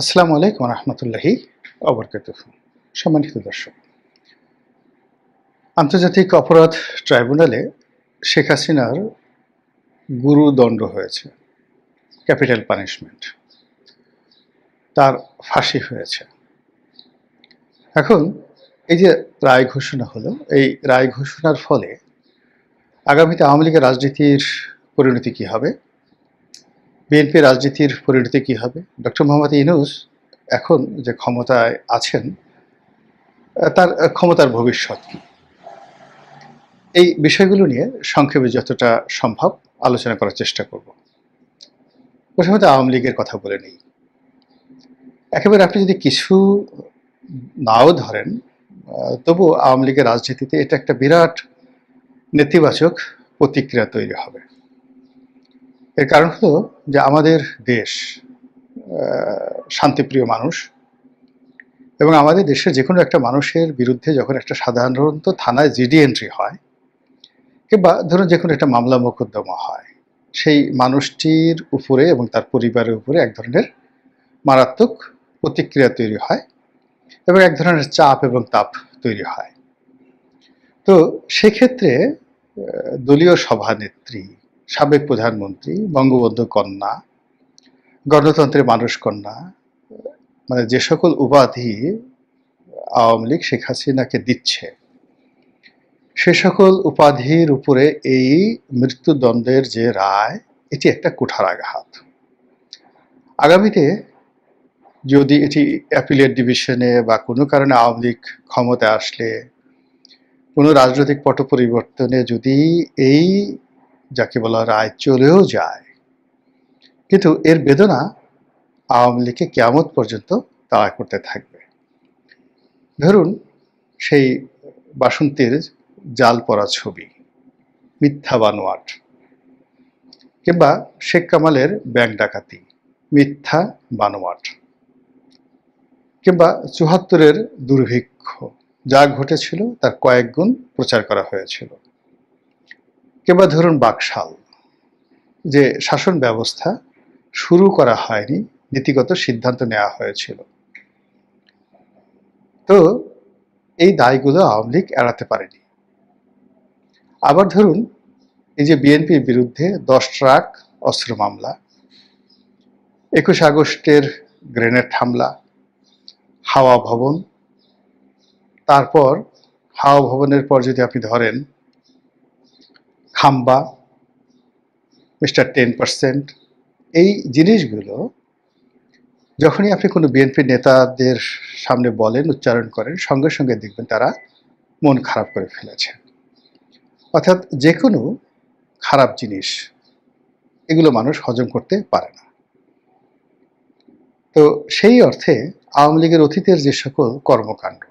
আসসালামু আলাইকুম রহমতুল্লাহি অবরকাতুহু। সম্মানিত দর্শক, আন্তর্জাতিক অপরাধ ট্রাইব্যুনালে শেখ হাসিনার গুরুদণ্ড হয়েছে, ক্যাপিটাল পানিশমেন্ট, তার ফাঁসি হয়েছে। এখন এই যে রায় ঘোষণা হলো, এই রায় ঘোষণার ফলে আগামীতে আওয়ামী লীগের রাজনীতির পরিণতি কী হবে, বিএনপি রাজনীতির পরিণতি কী হবে, ডক্টর মোহাম্মদ ইউনূস এখন যে ক্ষমতায় আছেন তার ক্ষমতার ভবিষ্যৎ কী, এই বিষয়গুলো নিয়ে সংক্ষেপে যতটা সম্ভব আলোচনা করার চেষ্টা করব। প্রথমত আওয়ামী লীগের কথা বলে নিই। একেবারে আপনি যদি কিছু নাও ধরেন, তবু আওয়ামী লীগের রাজনীতিতে এটা একটা বিরাট নেতিবাচক প্রতিক্রিয়া তৈরি হবে। এর কারণ হলো যে আমাদের দেশ শান্তিপ্রিয় মানুষ, এবং আমাদের দেশে যে কোনো একটা মানুষের বিরুদ্ধে যখন একটা সাধারণত থানায় জিডি এন্ট্রি হয়, কিংবা ধরুন যে কোনো একটা মামলা মোকদ্দমা হয়, সেই মানুষটির উপরে এবং তার পরিবারের উপরে এক ধরনের মারাত্মক প্রতিক্রিয়া তৈরি হয় এবং এক ধরনের চাপ এবং তাপ তৈরি হয়। তো সেক্ষেত্রে দলীয় সভানেত্রী, সাবেক প্রধানমন্ত্রী, বঙ্গবন্ধু কন্যা, গণতন্ত্রের মানুষ কন্যা, মানে যে সকল উপাধি আওয়ামী লীগ শেখ হাসিনাকে দিচ্ছে, সে সকল উপাধির উপরে এই মৃত্যুদণ্ডের যে রায়, এটি একটা কুঠারাঘাত। আগামীতে যদি এটি অ্যাপিলেট ডিভিশনে বা কোনো কারণে আওয়ামী লীগ ক্ষমতায় আসলে, কোনো রাজনৈতিক পট পরিবর্তনে যদি এই যাকে বলা রায় চলেও যায়, কিন্তু এর বেদনা আওয়ামী লীগকে কিয়ামত পর্যন্ত তাড়া করতে থাকবে। ধরুন সেই বাসন্তীর জাল পড়া ছবি, মিথ্যা বানোয়াট, কিংবা শেখ কামালের ব্যাংক ডাকাতি, মিথ্যা বানোয়াট, কিংবা ৭৪-এর দুর্ভিক্ষ, যা ঘটেছিল তার কয়েক গুণ প্রচার করা হয়েছিল, কিংবা ধরুন বাকশাল, যে শাসন ব্যবস্থা শুরু করা হয়নি, নীতিগত সিদ্ধান্ত নেওয়া হয়েছিল। তো এই দায়গুলো আওয়ামী লীগ এড়াতে পারেনি। আবার ধরুন এই যে বিএনপির বিরুদ্ধে 10 ট্রাক অস্ত্র মামলা, 21 আগস্টের গ্রেনেড হামলা, হাওয়া ভবন, তারপর হাওয়া ভবনের পর যদি আপনি ধরেন খাম্বা, মিস্টার 10%, এই জিনিসগুলো যখনই আপনি কোনো বিএনপি নেতাদের সামনে বলেন, উচ্চারণ করেন, সঙ্গে সঙ্গে দেখবেন তারা মন খারাপ করে ফেলেছে। অর্থাৎ যে কোনো খারাপ জিনিস এগুলো মানুষ হজম করতে পারে না। তো সেই অর্থে আওয়ামী লীগের অতীতের যে সকল কর্মকাণ্ড,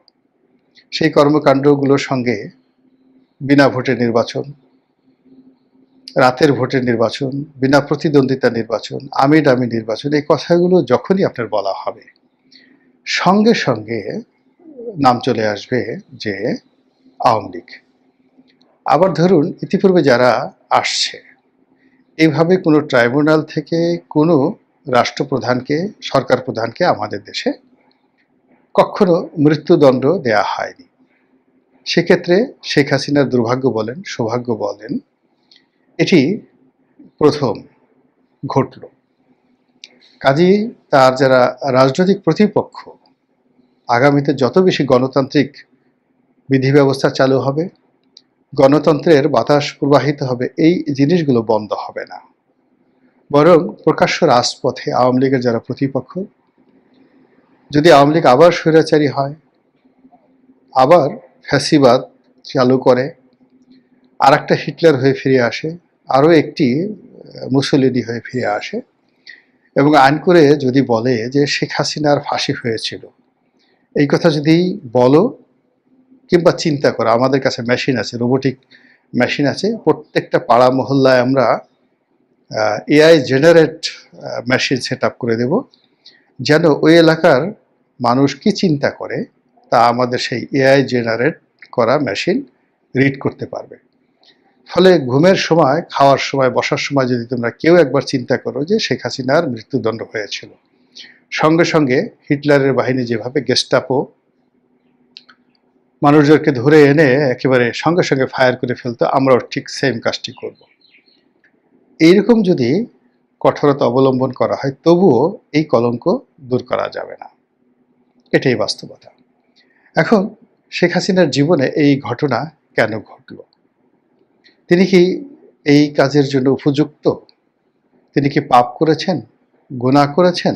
সেই কর্মকাণ্ডগুলোর সঙ্গে বিনা ভোটে নির্বাচন, রাতের ভোটের নির্বাচন, বিনা প্রতিদ্বন্দ্বিতা নির্বাচন, আমির নির্বাচন, এই কথাগুলো যখনই আপনার বলা হবে, সঙ্গে সঙ্গে নাম চলে আসবে যে আওয়ামী লীগ। আবার ধরুন ইতিপূর্বে যারা আসছে, এইভাবে কোনো ট্রাইব্যুনাল থেকে কোনো রাষ্ট্রপ্রধানকে, সরকার প্রধানকে আমাদের দেশে কখনো মৃত্যুদণ্ড দেয়া হয়নি। সেক্ষেত্রে শেখ হাসিনার দুর্ভাগ্য বলেন, সৌভাগ্য বলেন, এটি প্রথম ঘটল। কাজেই তার যারা রাজনৈতিক প্রতিপক্ষ, আগামীতে যত বেশি গণতান্ত্রিক বিধি ব্যবস্থা চালু হবে, গণতন্ত্রের বাতাস প্রবাহিত হবে, এই জিনিসগুলো বন্ধ হবে না। বরং প্রকাশ্য রাজপথে আওয়ামী লীগের যারা প্রতিপক্ষ, যদি আওয়ামী লীগ আবার স্বৈরাচারী হয়, আবার ফ্যাসিবাদ চালু করে, আর একটা হিটলার হয়ে ফিরে আসে, আরও একটি মুসলিনি হয়ে ফিরে আসে, এবং আইন করে যদি বলে যে শেখ হাসিনার ফাঁসি হয়েছিল, এই কথা যদি বলো কিংবা চিন্তা করো, আমাদের কাছে মেশিন আছে, রোবোটিক মেশিন আছে, প্রত্যেকটা পাড়া মহল্লায় আমরা AI generate machine set up করে দেব, যেন ওই এলাকার মানুষ কি চিন্তা করে তা আমাদের সেই এআই জেনারেট করা মেশিন রিড করতে পারবে। ফলে ঘুমের সময়, খাওয়ার সময়, বসার সময় যদি তোমরা কেউ একবার চিন্তা করো যে শেখ হাসিনার মৃত্যুদণ্ড হয়েছিল, সঙ্গে সঙ্গে হিটলারের বাহিনী যেভাবে গেস্টাপো মানুষজনকে ধরে এনে একেবারে সঙ্গে সঙ্গে ফায়ার করে ফেলতো, আমরাও ঠিক সেম কাজটি করব। এইরকম যদি কঠোরতা অবলম্বন করা হয়, তবুও এই কলঙ্ক দূর করা যাবে না। এটাই বাস্তবতা। এখন শেখ হাসিনার জীবনে এই ঘটনা কেন ঘটল? তিনি কি এই কাজের জন্য উপযুক্ত? তিনি কি পাপ করেছেন, গুনাহ করেছেন,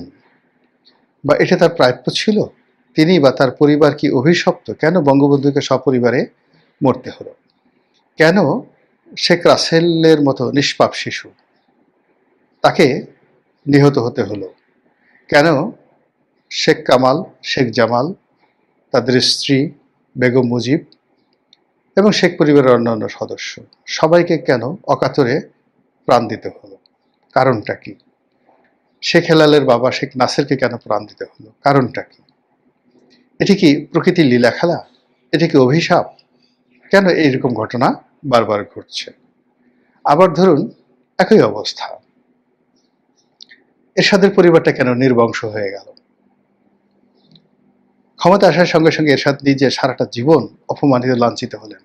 বা এটা তার প্রাপ্য ছিল? তিনি বা তার পরিবার কি অভিশপ্ত? কেন বঙ্গবন্ধুকে সপরিবারে মরতে হলো? কেন শেখ রাসেলের মতো নিষ্পাপ শিশু তাকে নিহত হতে হলো? কেন শেখ কামাল, শেখ জামাল, তাদের স্ত্রী বেগম মুজিব এবং শেখ পরিবারের অন্যান্য সদস্য সবাইকে কেন অকাতরে প্রাণ দিতে হলো? কারণটা কি? শেখ হেলালের বাবা শেখ নাসেরকে কেন প্রাণ দিতে হলো? কারণটা কি? এটি কি প্রকৃতির লীলা খেলা? এটি কি অভিশাপ? কেন এইরকম ঘটনা বারবার ঘটছে? আবার ধরুন একই অবস্থা, এরশাদের পরিবারটা কেন নির্বংশ হয়ে গেল? ক্ষমতা আসার সঙ্গে সঙ্গে এরশাদ নিজে সারাটা জীবন অপমানিত, লাঞ্ছিত হলেন।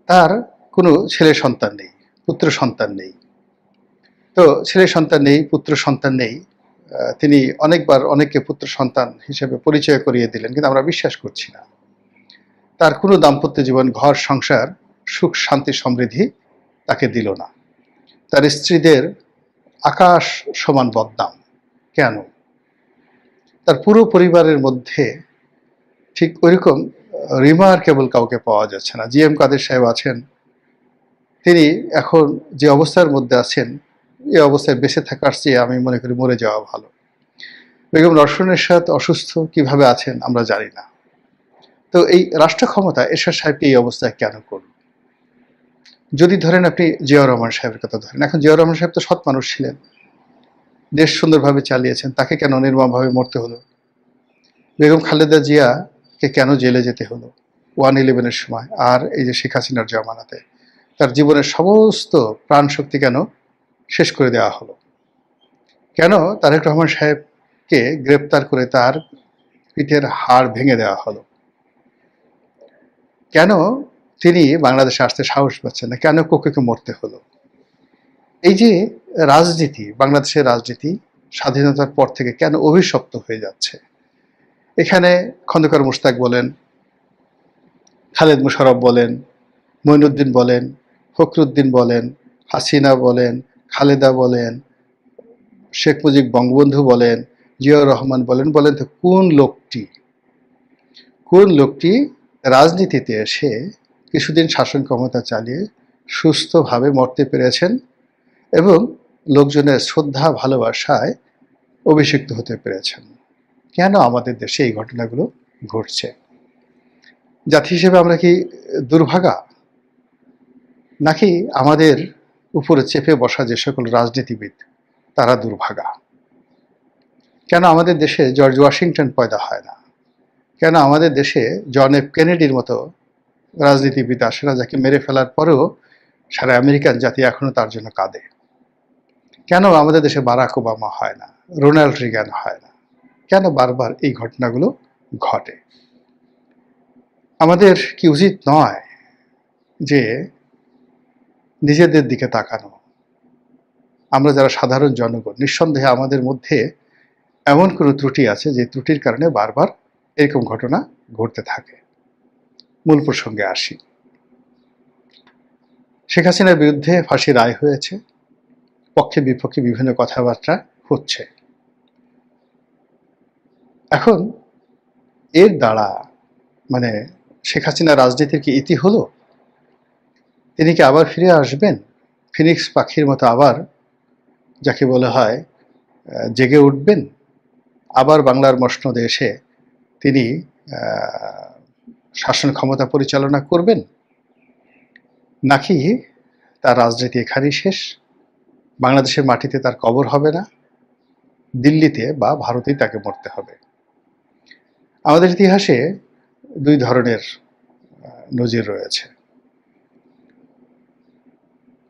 তার কোনো ছেলে সন্তান নেই, পুত্র সন্তান নেই। তো ছেলে সন্তান নেই, পুত্র সন্তান নেই, তিনি অনেকবার অনেককে পুত্র সন্তান হিসেবে পরিচয় করিয়ে দিলেন, কিন্তু আমরা বিশ্বাস করছি না। তার কোনো দাম্পত্য জীবন, ঘর সংসার, সুখ শান্তি সমৃদ্ধি তাকে দিল না। তার স্ত্রীদের আকাশ সমান বদনাম। কেন? তার পুরো পরিবারের মধ্যে ঠিক ওইরকম রিমার্কেবল কাউকে পাওয়া যাচ্ছে না। জি এম কাদের সাহেব আছেন, তিনি এখন যে অবস্থার মধ্যে আছেন, এই অবস্থায় বেঁচে থাকার চেয়ে আমি মনে করি মরে যাওয়া ভালো। বেগম রওশন এরশাদ অসুস্থ, কিভাবে আছেন আমরা জানি না। তো এই রাষ্ট্র ক্ষমতা এরশাদ সাহেবকে এই অবস্থায় কেন করল? যদি ধরেন আপনি জিয়াউর রহমান সাহেবের কথা ধরেন, এখন জিয়াউর রহমান সাহেব তো সৎ মানুষ ছিলেন, দেশ সুন্দরভাবে চালিয়েছেন, তাকে কেন নির্মমভাবে মরতে হলো? বেগম খালেদা জিয়াকে কেন জেলে যেতে হলো 1/11-এর সময়? আর এই যে শেখ হাসিনার জামানাতে তার জীবনের সমস্ত প্রাণ শক্তি কেন শেষ করে দেওয়া হলো? কেন তারেক রহমান সাহেবকে গ্রেপ্তার করে তার পিঠের হাড় ভেঙে দেওয়া হলো? কেন তিনি বাংলাদেশে আসতে সাহস পাচ্ছেন না? কেন কোকেকে মরতে হলো? এই যে রাজনীতি, বাংলাদেশের রাজনীতি স্বাধীনতার পর থেকে কেন অভিশপ্ত হয়ে যাচ্ছে? এখানে খন্দকার মোশতাক বলেন, খালেদ মোশাররফ বলেন, মঈনুদ্দিন বলেন, ফখরুদ্দিন বলেন, হাসিনা বলেন, খালেদা বলেন, শেখ মুজিব বঙ্গবন্ধু বলেন, জিয়াউর রহমান বলেন, বলেন তো কোন লোকটি রাজনীতিতে এসে কিছুদিন শাসন ক্ষমতা চালিয়ে সুস্থভাবে মরতে পেরেছেন এবং লোকজনের শ্রদ্ধা ভালোবাসায় অভিষিক্ত হতে পেরেছেন? কেন আমাদের দেশে এই ঘটনাগুলো ঘটছে? জাতি হিসেবে আমরা কি দুর্ভাগা, নাকি আমাদের উপরে চেপে বসা যে সকল রাজনীতিবিদ তারা দুর্ভাগা? কেন আমাদের দেশে জর্জ ওয়াশিংটন পয়দা হয় না? কেন আমাদের দেশে জন এফ কেনেডির মতো রাজনীতিবিদ আসে না, যাকে মেরে ফেলার পরেও সারা আমেরিকান জাতি এখনো তার জন্য কাঁদে? কেন আমাদের দেশে বারাক ওবামা হয় না, রোনাল্ড রিগান হয় না? কেন বারবার এই ঘটনাগুলো ঘটে? আমাদের কি উচিত নয় যে নিজেদের দিকে তাকানো? আমরা যারা সাধারণ জনগণ, নিঃসন্দেহে আমাদের মধ্যে এমন কোনো ত্রুটি আছে যে ত্রুটির কারণে বারবার এরকম ঘটনা ঘটতে থাকে। মূল প্রসঙ্গে আসি। শেখ হাসিনার বিরুদ্ধে ফাঁসির রায় হয়েছে, পক্ষে বিপক্ষে বিভিন্ন কথাবার্তা হচ্ছে। এখন এর দ্বারা মানে শেখ হাসিনা রাজনীতির কি ইতি হলো? তিনি কি আবার ফিরে আসবেন, ফিনিক্স পাখির মতো আবার, যাকে বলা হয়, জেগে উঠবেন? আবার বাংলার মসনদে এসে তিনি শাসন ক্ষমতা পরিচালনা করবেন? নাকি তার রাজনীতি এখানেই শেষ, বাংলাদেশের মাটিতে তার কবর হবে না, দিল্লিতে বা ভারতেই তাকে মরতে হবে? আমাদের ইতিহাসে দুই ধরনের নজির রয়েছে।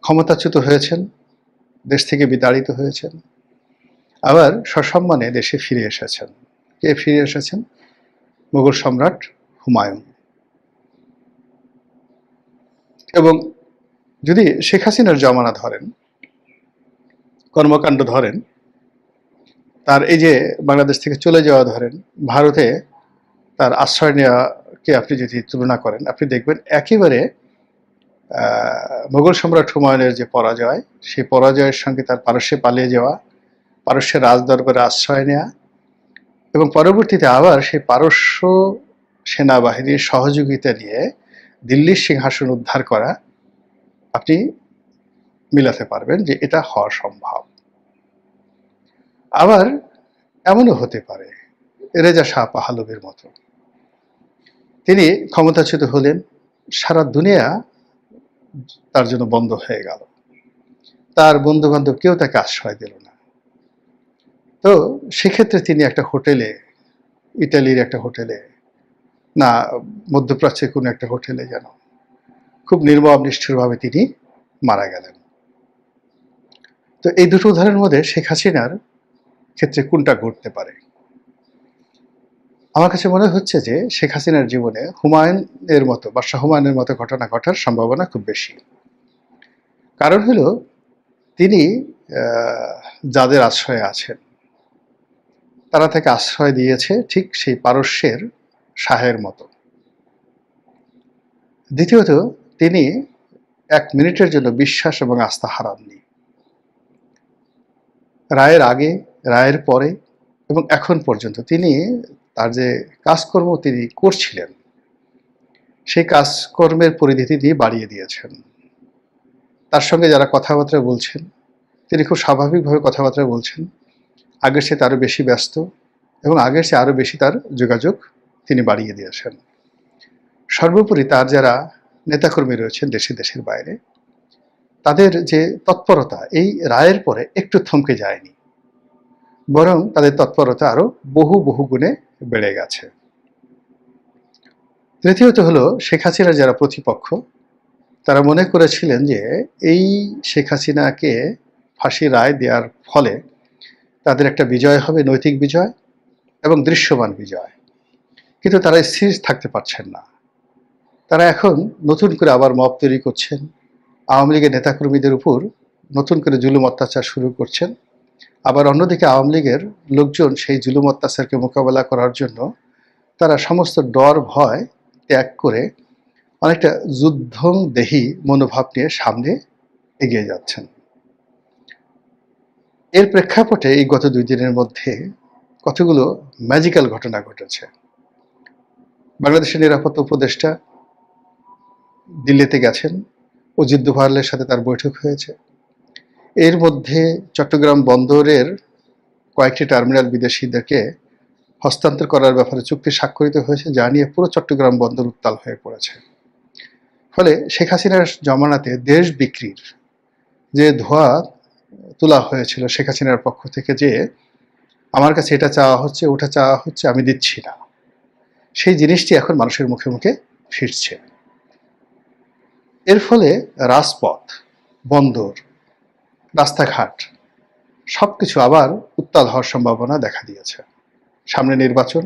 ক্ষমতাচ্যুত হয়েছেন, দেশ থেকে বিতাড়িত হয়েছেন, আবার সসম্মানে দেশে ফিরে এসেছেন। কে ফিরে এসেছেন? মুঘল সম্রাট হুমায়ুন। এবং যদি শেখ হাসিনার জমানা ধরেন, কর্মকাণ্ড ধরেন, তার এই যে বাংলাদেশ থেকে চলে যাওয়া ধরেন, ভারতে তার আশ্রয় নেওয়াকে আপনি যদি তুলনা করেন, আপনি দেখবেন একেবারে মুঘল সম্রাট হুমায়ুনের যে পরাজয়, সেই পরাজয়ের সঙ্গে তার পারস্যে পালিয়ে যাওয়া, পারস্যের রাজদরবারে আশ্রয় নেওয়া এবং পরবর্তীতে আবার সেই পারস্য সেনাবাহিনীর সহযোগিতা নিয়ে দিল্লির সিংহাসন উদ্ধার করা, আপনি মিলাতে পারবেন যে এটা হওয়া সম্ভব। আবার এমনও হতে পারে রেজা শাহ পাহলভীর মতো, তিনি ক্ষমতাচ্যুত হলেন, সারা দুনিয়া তার জন্য বন্ধ হয়ে গেল, তার বন্ধু বান্ধব কেউ তাকে আশ্রয় দিল না। তো সেক্ষেত্রে তিনি একটা হোটেলে, ইটালির একটা হোটেলে, না মধ্যপ্রাচ্যের কোনো একটা হোটেলে যেন খুব নির্মম নিষ্ঠুরভাবে তিনি মারা গেলেন। তো এই দুটো উদাহরণের মধ্যে শেখ হাসিনার ক্ষেত্রে কোনটা ঘটতে পারে? আমার কাছে মনে হচ্ছে যে শেখ হাসিনার জীবনে হুমায়ুনের মতো, বাদশাহ হুমায়ুনের মতো ঘটনা ঘটার সম্ভাবনা খুব বেশি। কারণ হলো তিনি যাদের আশ্রয়ে আছেন তারা তাকে আশ্রয় দিয়েছে ঠিক সেই পারস্যের শাহের মতো। দ্বিতীয়ত, তিনি 1 মিনিটের জন্য বিশ্বাস এবং আস্থা হারাননি। রায়ের আগে, রায়ের পরে এবং এখন পর্যন্ত তিনি তার যে কাজকর্ম তিনি করছিলেন, সেই কাজকর্মের পরিধি তিনি বাড়িয়ে দিয়েছেন। তার সঙ্গে যারা কথাবার্তা বলছেন, তিনি খুব স্বাভাবিকভাবে কথাবার্তা বলছেন। আগের চেয়ে আরও বেশি ব্যস্ত এবং আগের চেয়ে আরও বেশি তার যোগাযোগ তিনি বাড়িয়ে দিয়েছেন। সর্বোপরি তার যারা নেতাকর্মী রয়েছেন দেশে দেশের বাইরে, তাদের যে তৎপরতা এই রায়ের পরে একটু থমকে যায়নি, বরং তাদের তৎপরতা আরো বহু বহু গুণে বেড়ে গেছে। তৃতীয়ত হলো শেখ হাসিনার যারা প্রতিপক্ষ, তারা মনে করেছিলেন যে এই শেখ হাসিনাকে ফাঁসি রায় দেওয়ার ফলে তাদের একটা বিজয় হবে, নৈতিক বিজয় এবং দৃশ্যমান বিজয়। কিন্তু তারা স্থির থাকতে পারছেন না। তারা এখন নতুন করে আবার মব তৈরি করছেন, আওয়ামী লীগের নেতাকর্মীদের উপর নতুন করে জুলুম অত্যাচার শুরু করছেন। আবার অন্যদিকে আওয়ামী লীগের লোকজন সেই জুলুম অত্যাচারকে মোকাবেলা করার জন্য তারা সমস্ত ডর ভয় ত্যাগ করে অনেকটা যুদ্ধংদেহী মনোভাব নিয়ে সামনে এগিয়ে যাচ্ছেন। এর প্রেক্ষাপটে এই গত 2 দিনের মধ্যে কতগুলো ম্যাজিক্যাল ঘটনা ঘটেছে। বাংলাদেশের নিরাপত্তা উপদেষ্টা দিল্লিতে গেছেন, অজিত দোভালের সাথে তার বৈঠক হয়েছে। এর মধ্যে চট্টগ্রাম বন্দরের কয়েকটি টার্মিনাল বিদেশিদেরকে হস্তান্তর করার ব্যাপারে চুক্তি স্বাক্ষরিত হয়েছে, যা নিয়ে পুরো চট্টগ্রাম বন্দর উত্তাল হয়ে পড়েছে। ফলে শেখ হাসিনার জমানাতে দেশ বিক্রির যে ধোঁয়া তোলা হয়েছিল শেখ হাসিনার পক্ষ থেকে, যে আমার কাছে এটা চাওয়া হচ্ছে, ওটা চাওয়া হচ্ছে, আমি দিচ্ছি না, সেই জিনিসটি এখন মানুষের মুখে মুখে ফিরছে। এর ফলে রাজপথ, বন্দর, রাস্তাঘাট সবকিছু আবার উত্তাল হওয়ার সম্ভাবনা দেখা দিয়েছে। সামনে নির্বাচন,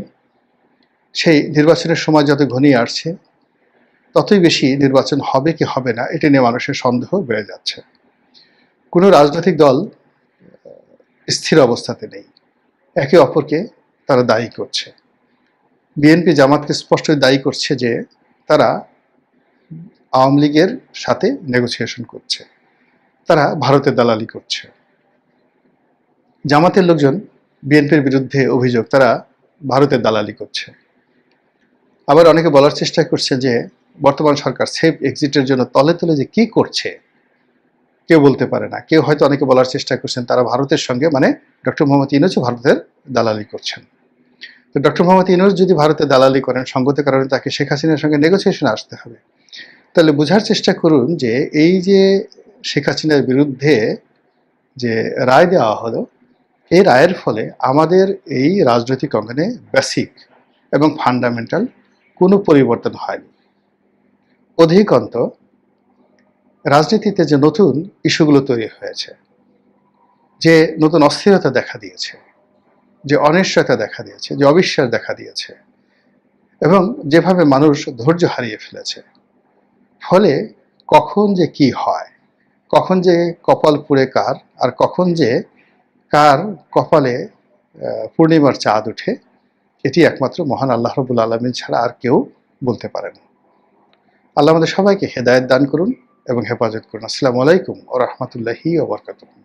সেই নির্বাচনের সময় যত ঘনিয়ে আসছে ততই বেশি নির্বাচন হবে কি হবে না এটা নিয়ে মানুষের সন্দেহ বেড়ে যাচ্ছে। কোনো রাজনৈতিক দল স্থির অবস্থাতে নেই, একে অপরকে তারা দায়ী করছে। বিএনপি জামাতকে স্পষ্টই দায়ী করছে যে তারা আওয়ামী লীগের সাথে নেগোসিয়েশন করছে, তারা ভারতের দালালি করছে। জামাতের লোকজন বিএনপির বিরুদ্ধে অভিযোগ তারা ভারতের দালালি করছে। আবার অনেকে বলার চেষ্টা করছে যে বর্তমান সরকার সেফ এক্সিটের জন্য তলে তলে যে কি করছে কেউ বলতে পারে না। কেউ হয়তো অনেকে বলার চেষ্টা করছেন তারা ভারতের সঙ্গে, মানে ডক্টর মোহাম্মদ ইউনূস ভারতের দালালি করছেন। তো ডক্টর মোহাম্মদ ইউনূস যদি ভারতের দালালি করেন, সঙ্গত কারণে তাকে শেখ হাসিনার সঙ্গে নেগোসিয়েশনে আসতে হবে। তাহলে বোঝার চেষ্টা করুন যে এই যে শেখ হাসিনার বিরুদ্ধে যে রায় দেওয়া হলো, এই রায়ের ফলে আমাদের এই রাজনৈতিক অঙ্গনে বেসিক এবং ফান্ডামেন্টাল কোনো পরিবর্তন হয়নি। অধিকন্ত রাজনীতিতে যে নতুন ইস্যুগুলো তৈরি হয়েছে, যে নতুন অস্থিরতা দেখা দিয়েছে, যে অনিশ্চয়তা দেখা দিয়েছে, যে অবিশ্বাস দেখা দিয়েছে, এবং যেভাবে মানুষ ধৈর্য হারিয়ে ফেলেছে। ফলে কখন যে কি হয়, কখন যে কপাল পুড়ে কার, আর কখন যে কার কপালে পূর্ণিমার চাঁদ ওঠে, এটি একমাত্র মহান আল্লাহ রাব্বুল আলামিন ছাড়া আর কেউ বলতে পারে না। আল্লাহ আমাদের সবাইকে হেদায়েত দান করুন এবং হেফাজত করুন। আসসালামু আলাইকুম ওয়া রাহমাতুল্লাহি ওয়া বারাকাতুহু।